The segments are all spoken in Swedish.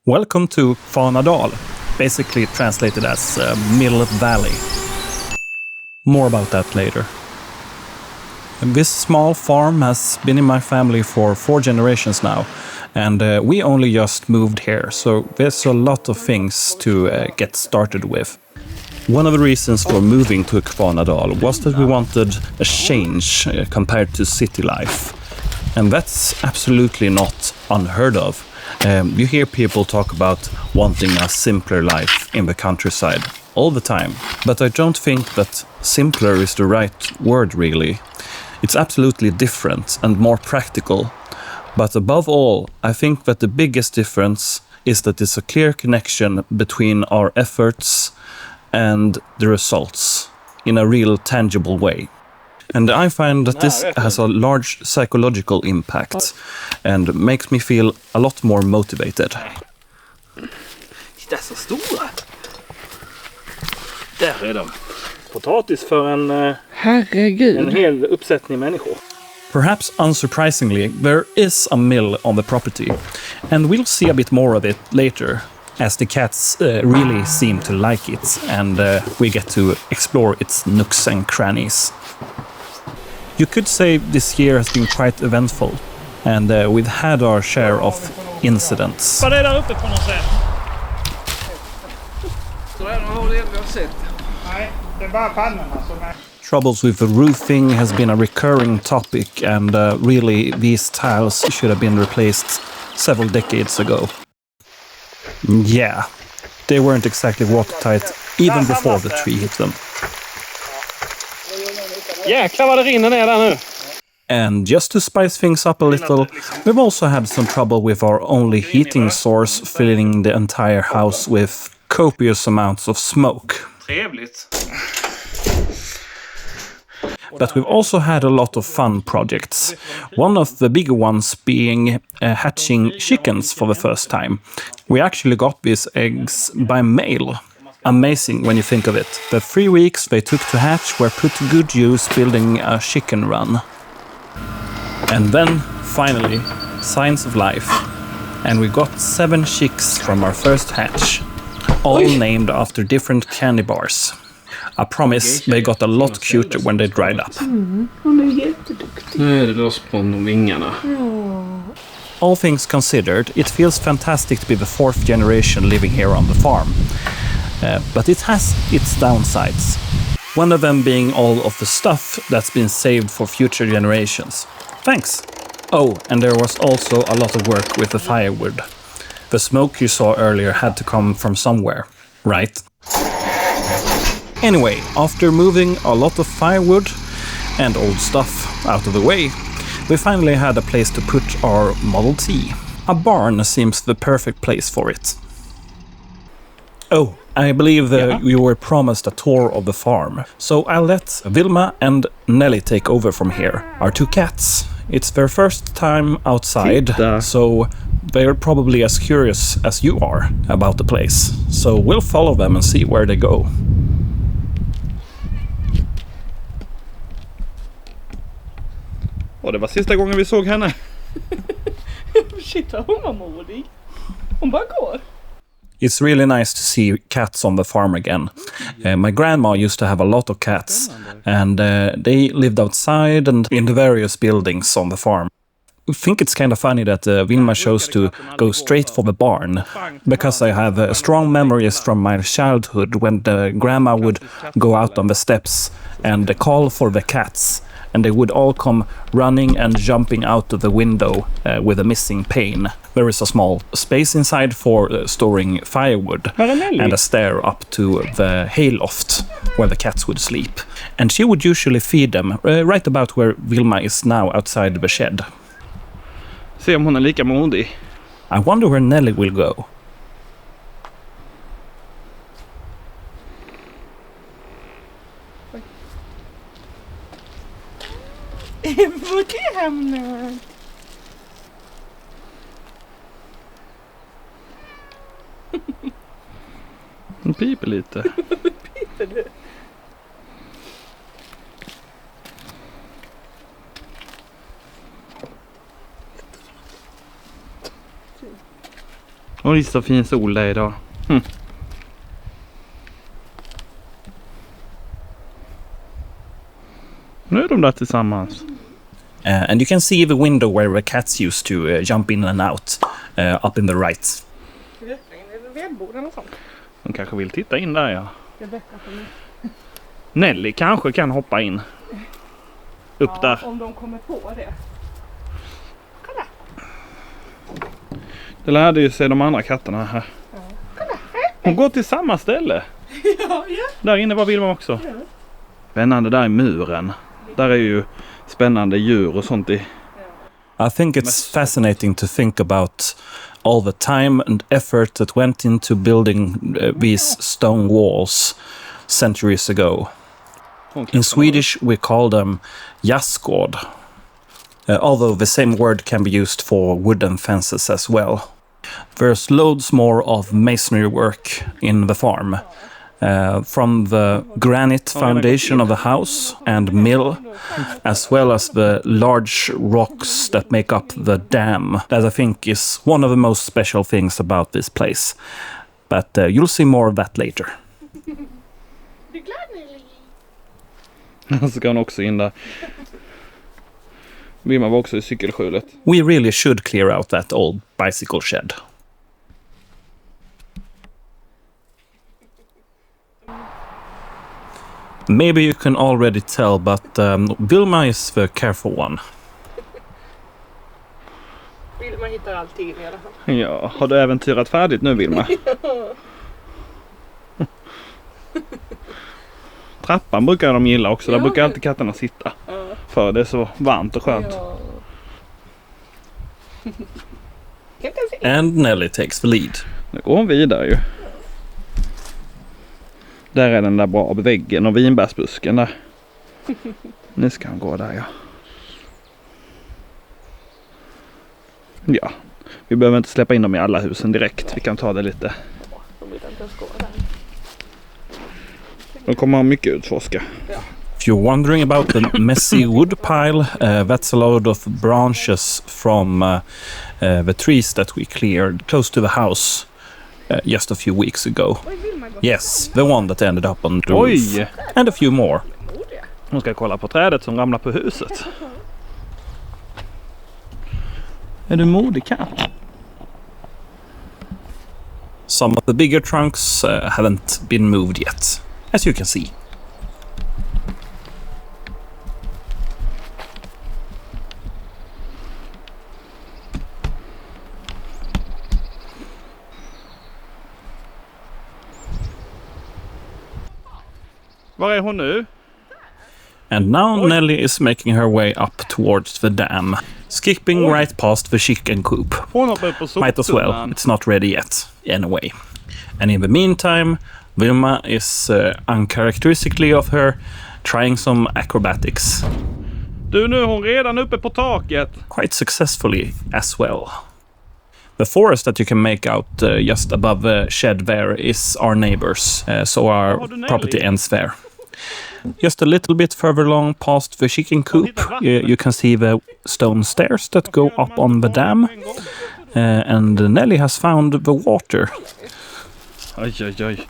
Welcome to Kvarnadal, basically translated as Mill Valley. More about that later. This small farm has been in my family for 4 generations now, and we only just moved here, so there's a lot of things to get started with. One of the reasons for moving to Kvarnadal was that we wanted a change compared to city life. And that's absolutely not unheard of. You hear people talk about wanting a simpler life in the countryside all the time. But I don't think that simpler is the right word, really. It's absolutely different and more practical. But above all, I think that the biggest difference is that there's a clear connection between our efforts and the results in a real tangible way. And I find that this has a large psychological impact and makes me feel a lot more motivated. Det är så stora. Där är de. Potatis för en hel uppsättning människor. Perhaps unsurprisingly, there is a mill on the property, and we'll see a bit more of it later, as the cats really seem to like it, and we get to explore its nooks and crannies. You could say this year has been quite eventful, and we've had our share of incidents. Vad är där uppe på något sätt? Så är det det vi har sett. Nej, det är bara pannorna som är... Troubles with the roofing has been a recurring topic, and really these tiles should have been replaced several decades ago. Yeah, they weren't exactly watertight even before the tree hit them. Jäklar vad det rinner ner där nu. And just to spice things up a little, we've also had some trouble with our only heating source filling the entire house with copious amounts of smoke. Trevligt. But we've also had a lot of fun projects. One of the bigger ones being hatching chickens for the first time. We actually got these eggs by mail. Amazing when you think of it. The 3 weeks they took to hatch were put to good use building a chicken run. And then, finally, signs of life. And we got 7 chicks from our first hatch, all named after different candy bars. I promise they got a lot cuter when they dried up. Hon är jätteduktig. Nu är det loss på vingarna. All things considered, it feels fantastic to be the 4th generation living here on the farm. But it has its downsides. One of them being all of the stuff that's been saved for future generations. Thanks! Oh, and there was also a lot of work with the firewood. The smoke you saw earlier had to come from somewhere, right? Anyway, after moving a lot of firewood and old stuff out of the way, we finally had a place to put our Model T. A barn seems the perfect place for it. Oh, I believe we were promised a tour of the farm, so I'll let Vilma and Nelly take over from here, our 2 cats. It's their first time outside, so they're probably as curious as you are about the place. So we'll follow them and see where they go. Och det var sista gången vi såg henne. Shit, hon var modig. Hon bara går. It's really nice to see cats on the farm again. My grandma used to have a lot of cats, and they lived outside and in the various buildings on the farm. I think it's kind of funny that Vilma chose to go straight for the barn, because I have strong memories from my childhood when the grandma would go out on the steps and call for the cats, and they would all come running and jumping out of the window with a missing pane. There is a small space inside for storing firewood and a stair up to the hayloft where the cats would sleep. And she would usually feed them right about where Vilma is now, outside the shed. Se om hon är lika modig. I wonder where Nelly will go. Vart är hamnat? Hon piper lite. Piper du? Och det är så fin sol där idag. Nu är de där tillsammans. And you can see the window where the cats used to jump in and out, up in the right. Vedboden och sånt. De kanske vill titta in där, ja. Det är bättre för mig. Nelly kanske kan hoppa in. Upp där. Om de kommer på det. Kolla. Det lärde ju sig de andra katterna här. Hon går till samma ställe. Ja. Där inne var Vilma också. Spännande där i muren. Där är ju spännande djur och sånt i. I think it's fascinating to think about all the time and effort that went into building these stone walls centuries ago. In Swedish we call them jassgård, although the same word can be used for wooden fences as well. There's loads more of masonry work in the farm. From the granite foundation of the house and mill, as well as the large rocks that make up the dam, that I think is one of the most special things about this place. But you'll see more of that later. Du är glad, Nelly? Så ska hon också in där. Vilma var också i cykelskjulet. We really should clear out that old bicycle shed. Maybe you can already tell, but Vilma is the careful one. Vilma hittar alltid in i alla fall. Ja, har du äventyrat färdigt nu, Vilma? Trappan brukar de gilla också. Där brukar alltid katterna sitta. För det är så varmt och skönt. And Nelly takes the lead. Nu går hon vidare ju. Där är den där bra väggen och vinbärsbusken där. Nu ska han gå där, ja. Ja, vi behöver inte släppa in dem i alla husen direkt. Vi kan ta det lite. De kommer ha mycket utforska. If you're wondering about the messy wood pile, that's a load of branches from the trees that we cleared close to the house just a few weeks ago. Yes, the one that ended up on the roof. Oj! And a few more. Hon ska kolla på trädet som ramlar på huset. Är du modig, katt? Some of the bigger trunks haven't been moved yet, as you can see. Var är hon nu? And now Nelly is making her way up towards the dam, skipping right past the chicken coop. Hon hoppar upp på soptunnan. Might as well, it's not ready yet, anyway. And in the meantime, Vilma is uncharacteristically of her trying some acrobatics. Du, nu är hon redan uppe på taket. Quite successfully as well. The forest that you can make out just above the shed there is our neighbors, so our property ends there. Just a little bit further along past the chicken coop, you can see the stone stairs that go up on the dam. And Nelly has found the water. Oj, oj, oj.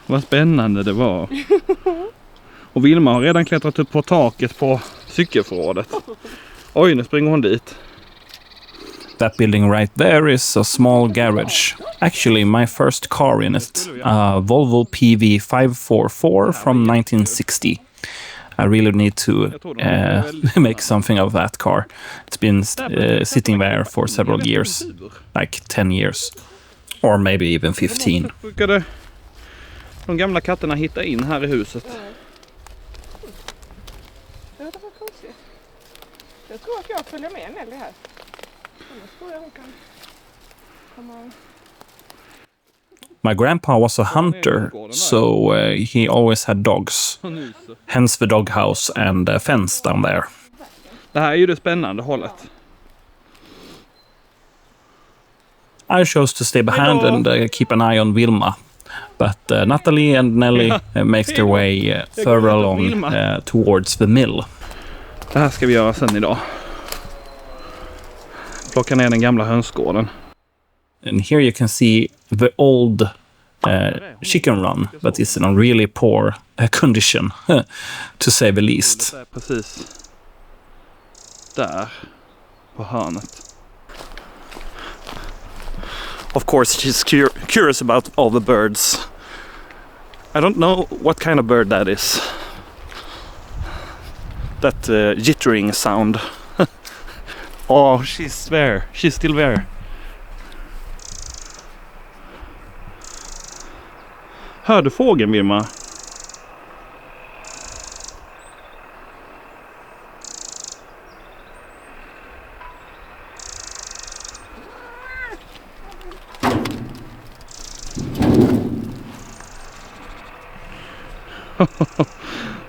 Vad spännande det var. Och Vilma har redan klättrat upp på taket på cykelförrådet. Oj, nu springer hon dit. That building right there is a small garage. Actually, my first car in it, a Volvo PV544 from 1960. I really need to make something of that car. It's been sitting there for several years, like 10 years, or maybe even 15. Brukade de gamla katterna hitta in här i huset? Det var konstigt. Jag tror att jag följer med Nelly här. My grandpa was a hunter, so he always had dogs. Hence the doghouse and fence down there. Det här är ju det spännande hållet. I chose to stay behind and keep an eye on Vilma. But Natalie and Nelly makes their way further along towards the mill. Det här ska vi göra sen idag. plocka ner den gamla hönsgården. And here you can see the old chicken run, but it's in a really poor condition, to say the least. Precis där på hörnet. Of course, she's curious about all the birds. I don't know what kind of bird that is. That jittering sound. Oh, she's there. She's still there. Hör du fågeln, Vilma?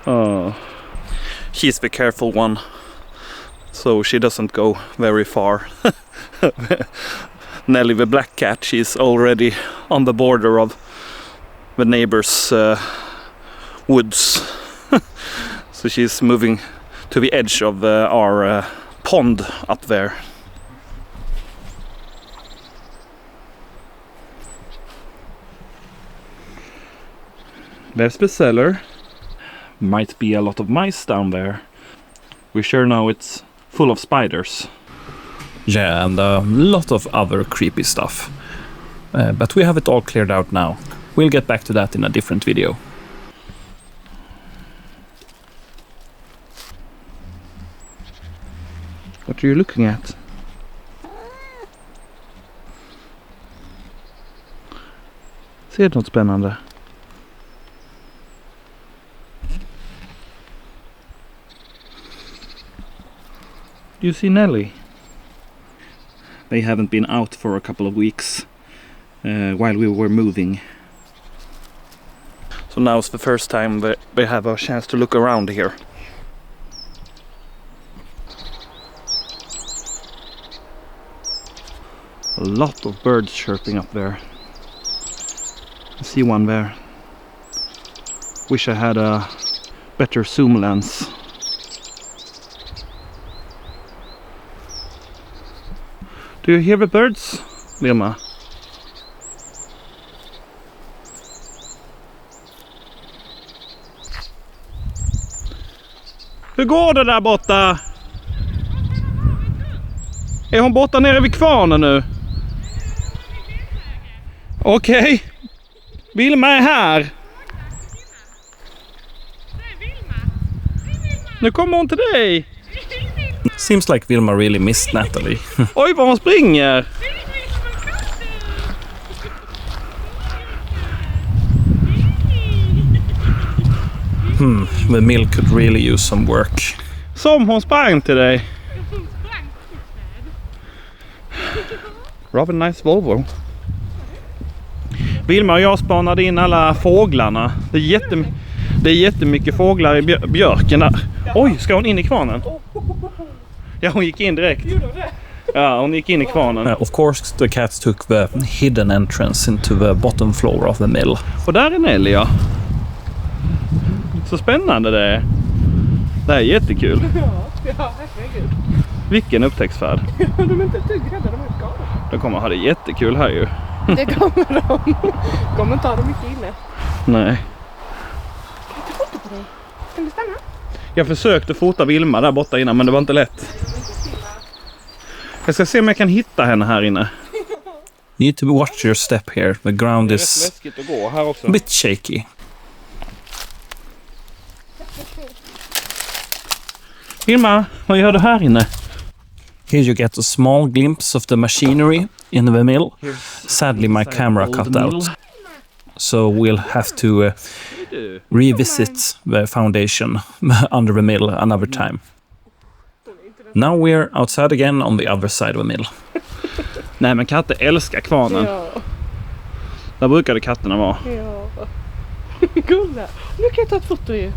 Oh. She's the careful one, so she doesn't go very far. Nelly the black cat, she's already on the border of the neighbor's woods. So she's moving to the edge of our pond up there. There's the cellar. Might be a lot of mice down there. We sure know it's full of spiders. Yeah, and a lot of other creepy stuff. But we have it all cleared out now. We'll get back to that in a different video. What are you looking at? Ser du något spännande? Do you see Nelly? They haven't been out for a couple of weeks while we were moving. So now's the first time that they have a chance to look around here. A lot of birds chirping up there. I see one there. Wish I had a better zoom lens. Do you hear the birds, Vilma? Hur går det där borta? Är hon borta nere vid kvarnen nu? Okej. Vilma är här. Nu kommer hon till dig. Seems like Vilma really missed Natalie. Oj, vad hon springer. The mill could really use some work. Som hon sprang till dig. Rather nice Volvo. Vilma och jag spanade in alla fåglarna. Det är jättemycket fåglar i björken där. Oj, ska hon in i kvarnen? Ja, hon gick in direkt. Ja, hon gick in i kvarnen. Of course, the cats took the hidden entrance into the bottom floor of the mill. Och där är Nelly, ja. Så spännande det är. Det här är jättekul. Ja, herregud. Vilken upptäcktsfärd. De är inte ett dugg rädda, de är skadade. De kommer ha det jättekul här ju. Det kommer de. Kommer inte ha det mycket inne. Nej. Kan jag ta foto på dig? Kan du stanna? Jag försökte fota Vilma där borta innan, men det var inte lätt. Jag ska se om jag kan hitta henne här inne. You need to watch your step here. The ground is läskigt att gå här också. a bit shaky. Vilma, vad gör du här inne? Here you get a small glimpse of the machinery in the mill. Sadly, my camera cut out. So we'll have to revisit the foundation under the mill another time. Now we're outside again on the other side of the mill. Nej, men katter älskar kvarnen. Ja. Där brukade katterna vara. Ja. Gulla. Nu kan jag ta ett foto ju.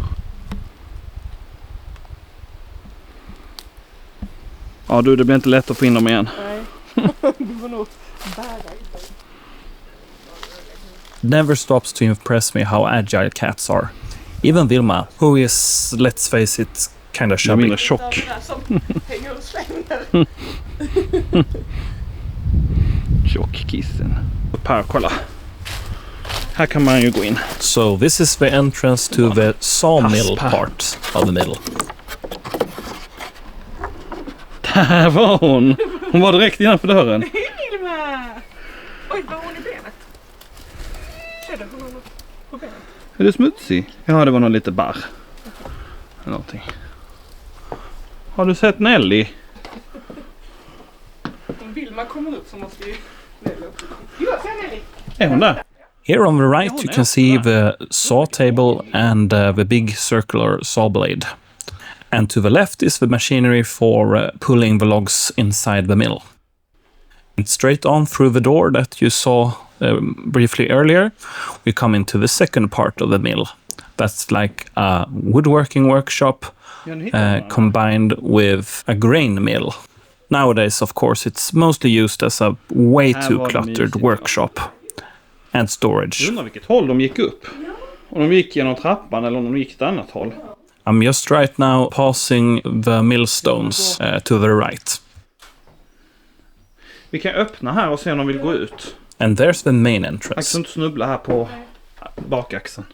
Ja du, det blir inte lätt att få in dem igen. Nej. Du får nog bära inte. Never stops to impress me how agile cats are. Even Vilma, who is, let's face it, kind of Jag är chubby. mindre tjock. Som hänger och slänger. Tjockkissen. Upp här, kolla. Här kan man ju gå in. So this is the entrance to the sawmill Aspa. part of the mill. Där var hon! Hon var direkt innanför dörren. Vilma! Oj, vad har hon i benet? Ser du? Hon har något på benet. Är du smutsig? Ja, det var nog lite barr. Någonting. Har du sett Nelly? Om Vilma kommer upp så måste ju Nelly upp. Jo, ser Nelly! Är hon där? Here on the right you can see the saw table and the big circular saw blade. And to the left is the machinery for pulling the logs inside the mill. And straight on through the door that you saw briefly earlier, we come into the second part of the mill. That's like a woodworking workshop combined with a grain mill. Nowadays, of course, it's mostly used as a way too cluttered workshop and storage. Jag undrar vilket håll de gick upp. Om de gick genom trappan eller om de gick ett annat håll. I'm just right now passing the millstones to the right. Vi kan öppna här och se om de vill gå ut. And there's the main Jag entrance. kan inte snubbla här på bakaxeln.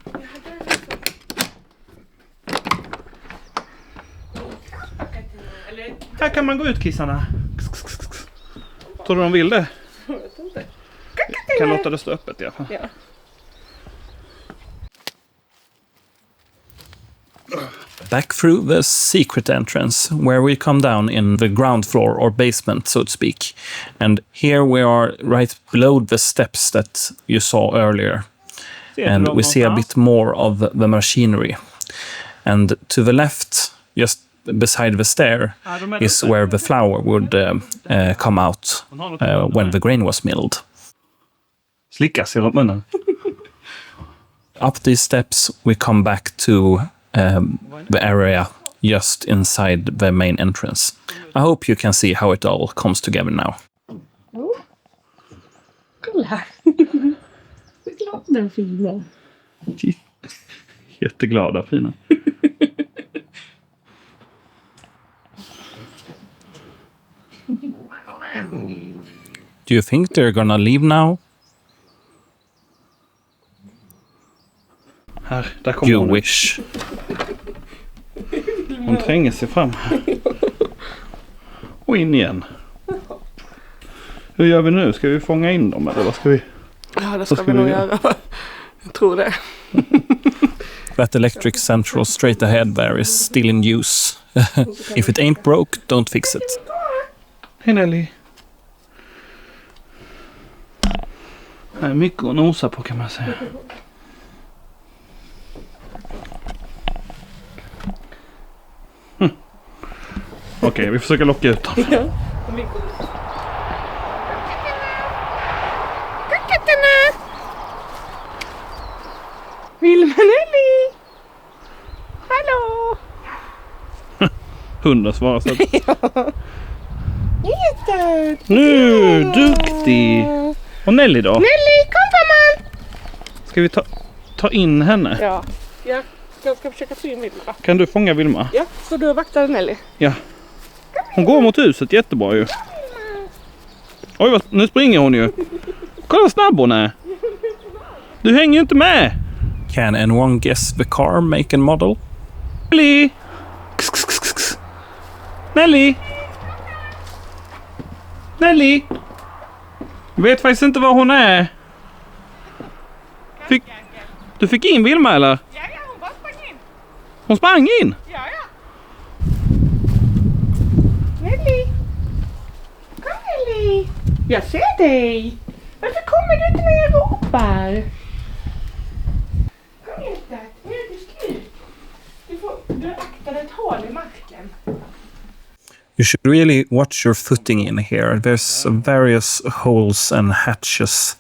Här kan man gå ut, kissarna. Tror du de vill det? Kan låta det stå öppet i alla fall. Ja. Back through the secret entrance, where we come down in the ground floor or basement, so to speak. And here we are right below the steps that you saw earlier. And we see a bit more of the machinery. And to the left, just beside the stair, is where the flour would come out when the grain was milled. Slicka sig runt munnen. Up these steps, we come back to the area just inside the main entrance. I hope you can see how it all comes together now. Kolla! Vad glad den fina. Jätteglada, fina. Do you think they're gonna leave now? Här, där kommer You hon. wish. Hon tränger sig fram här. Och in igen. Hur gör vi nu? Ska vi fånga in dem eller vad ska vi? Ja, det ska vi nog göra. Jag tror det. That electric central straight ahead there is still in use. If it ain't broke, don't fix it. Hej Nelly. Det är mycket att nosa på kan man säga. Okej, vi försöker locka ut dem. Ja. Kakatterna! Vilma, Nelly! Hallå! Hunden svarar så att... Jätte! Nu, duktig! Och Nelly då? Nelly, kom gumman! Ska vi ta in henne? Ja, jag ska försöka få in Vilma. Kan du fånga Vilma? Ja, så du vaktar Nelly. Ja. Hon går mot huset jättebra ju. Oj, nu springer hon ju. Kolla vad snabb hon är. Du hänger ju inte med. Can anyone guess the car, make and model? Nelly! Nelly! Nelly! Jag vet faktiskt inte var hon är. Du fick in Vilma eller? Ja, hon bara sprang in. Hon sprang in? Ja. Nelly! Kom Nelly! Jag ser dig! Varför kommer du inte när jag ropar? Kom hjärtat, nu är det slut. Du aktar ett hål i marken. You should really watch your footing in here. There's various holes and hatches.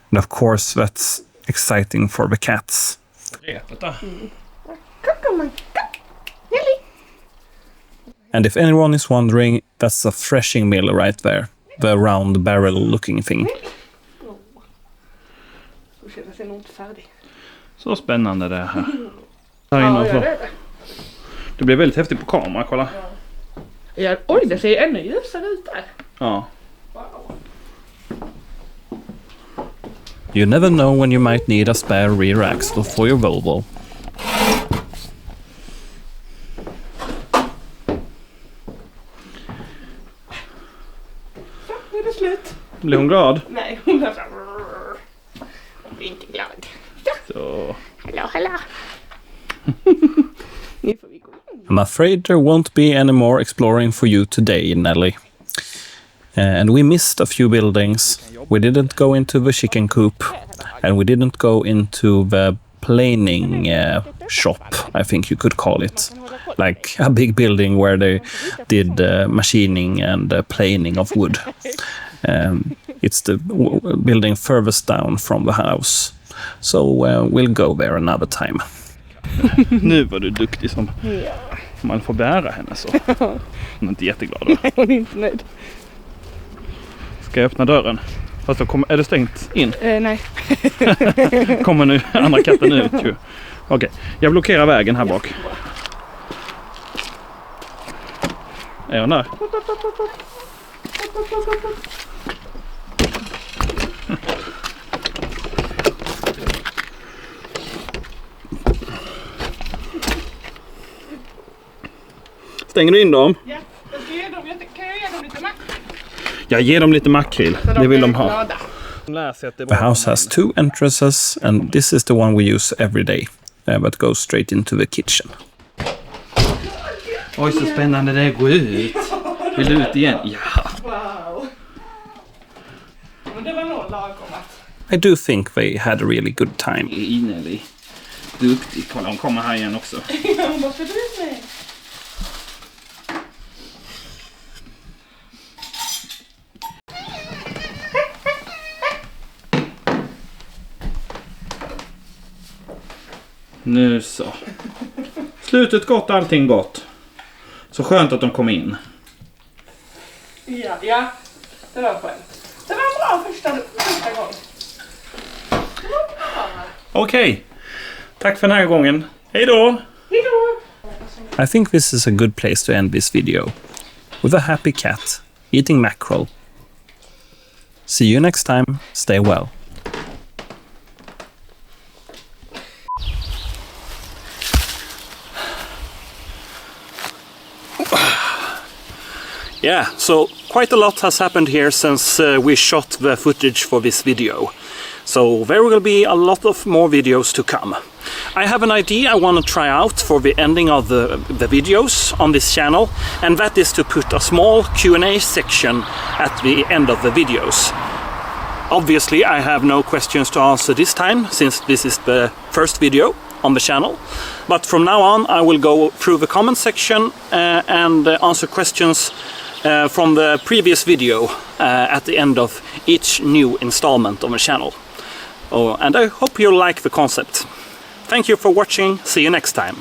And of course that's exciting for the cats. Kom gumman, kom! Nelly! And if anyone is wondering, that's a threshing mill right there. The round barrel looking thing. Så känner sig nog inte färdig. Så spännande det här. Ja, det är det. Det blir väldigt häftigt på kamera, kolla. Ja, oj, det ser ännu ljusare ut där. Ja. Wow. You never know when you might need a spare rear axle for your Volvo. Så, nu är det slut. Blir hon glad? Nej, hon är så här. Hon blir inte glad. Så. Hallå. Nu får vi gå in. I'm afraid there won't be any more exploring for you today, Nelly. And we missed a few buildings. We didn't go into the chicken coop, and we didn't go into the planing shop, I think you could call it. Like a big building where they did machining and planing of wood. It's the building furthest down from the house. So we'll go there another time. Nu var du duktig som man får bära henne så. Hon är inte jätteglad då. Nej, hon är inte nöjd. Ska jag öppna dörren? Fast då är det stängt in? Nej. Kommer nu andra katten ut ju. Okej, jag blockerar vägen här bak. Är hon där? Stänger du in dem? Ja, kan jag ge dem lite makrill? Jag ger dem lite makrill. Det vill de ha. The house has 2 entrances, and this is the one we use every day, but goes straight into the kitchen. Oj, så spännande det är att gå ut. Vill du ut igen? Ja. Wow. Men det var nog lagom att... I do think they had a really good time. Ineli. Duktig. Kolla, hon kommer här igen också. Hon måste du med. Nu så. Slutet gott, allting gott. Så skönt att de kom in. Ja, det var skönt. Det var en bra första gång. Det var bra. Okej. Tack för den här gången. Hej då! Hejdå! I think this is a good place to end this video. With a happy cat, eating mackerel. See you next time, stay well. Yeah, so quite a lot has happened here since we shot the footage for this video. So there will be a lot of more videos to come. I have an idea I want to try out for the ending of the videos on this channel, and that is to put a small Q&A section at the end of the videos. Obviously I have no questions to answer this time, since this is the first video on the channel. But from now on I will go through the comment section and answer questions from the previous video at the end of each new installment of the channel. And I hope you like the concept. Thank you for watching, see you next time.